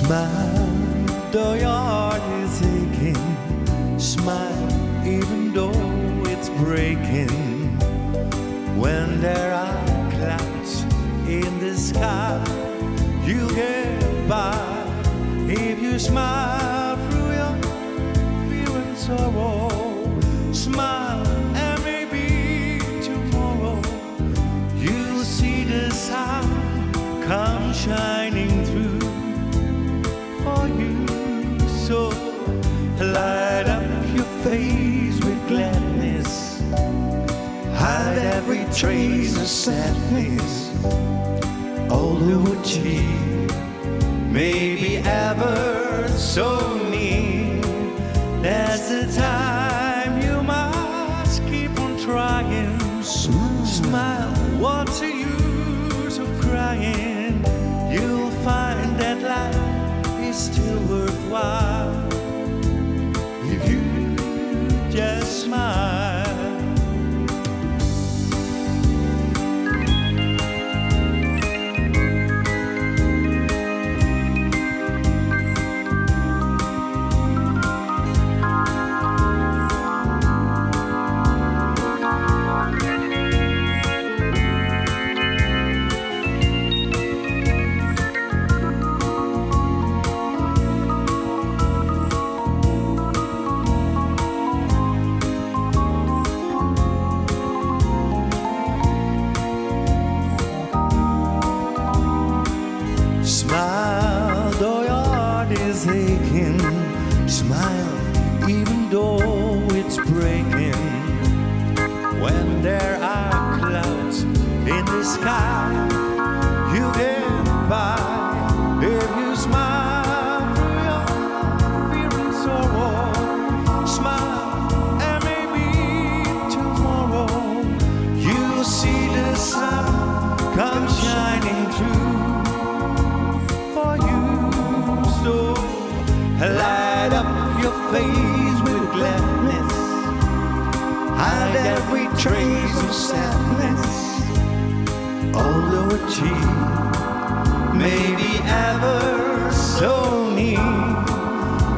Smile, though your heart is aching. Smile, even though it's breaking. When there are clouds in the sky, you get by. If you smile through your fear and sorrow, smile and maybe tomorrow you'll see the sun come shining through for you. So light up your face with gladness, hide every trace of sadness. Although a tear may be ever so near, that's the time you must keep on trying. Smile, what's the use of crying? You'll find that life is still worthwhile if you just smile. Smile, though your heart is aching. Smile, even though it's breaking. When there are clouds in the sky, you get by. If you smile through your fear and sorrow, smile and maybe tomorrow you'll see the sun come shining through. So light up your face with gladness, hide every trace of sadness. Although a tear may be ever so near,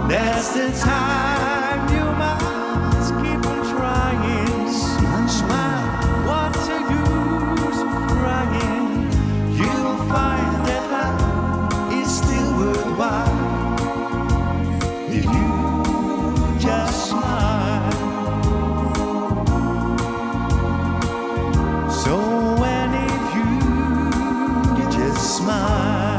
that's the time you must keep on trying. Smile, what's the use of crying? You'll find that life is still worthwhile if you just smile. So when if you just smile,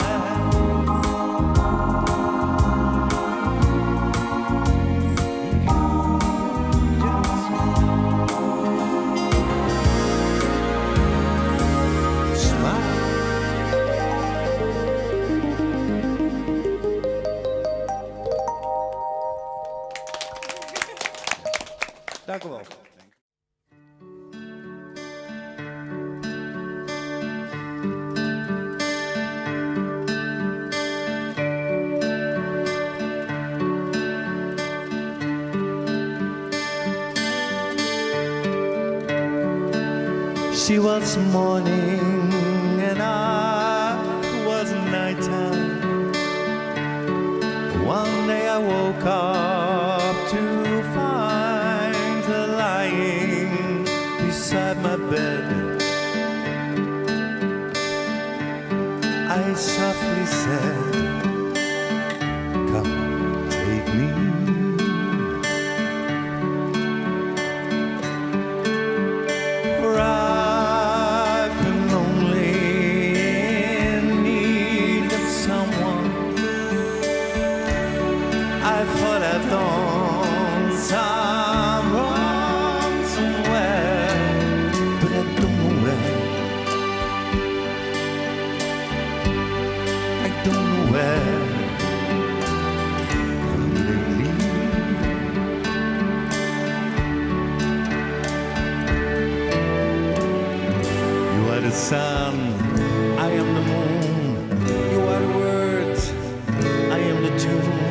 Dank u wel. She was morning and I was nighttime. One day I woke up to find her lying beside my bed. I softly said, "Come, take me." For I've been lonely in need of someone. I thought I'd done some wrong somewhere, but I don't know where. I don't know where. Lately, you are the sun, I am the moon. You are the words, I am the tune.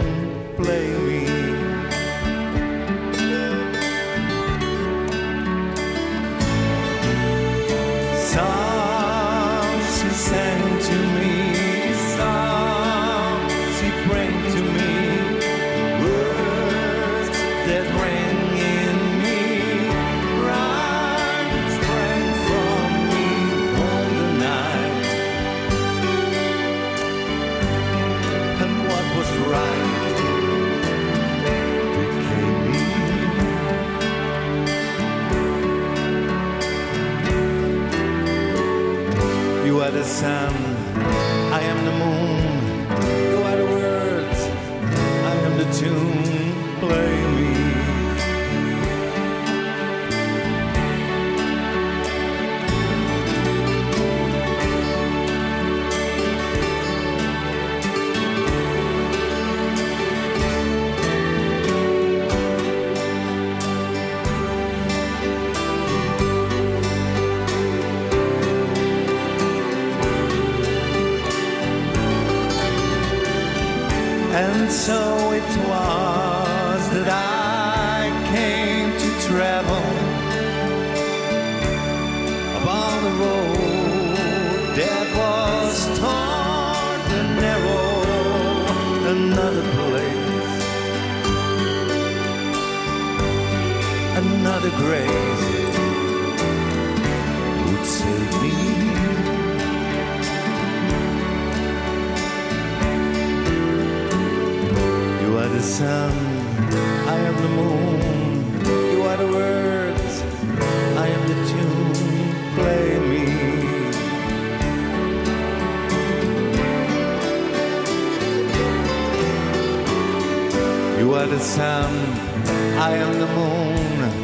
Play me. Songs she sang to me, songs she the moon, you are the words, I am the tune, play me. And so it was that I came to travel upon the road that was torn and narrow. Another place, another grace would save me. You are the sun, I am the moon. You are the words, I am the tune. Play me. You are the sun, I am the moon.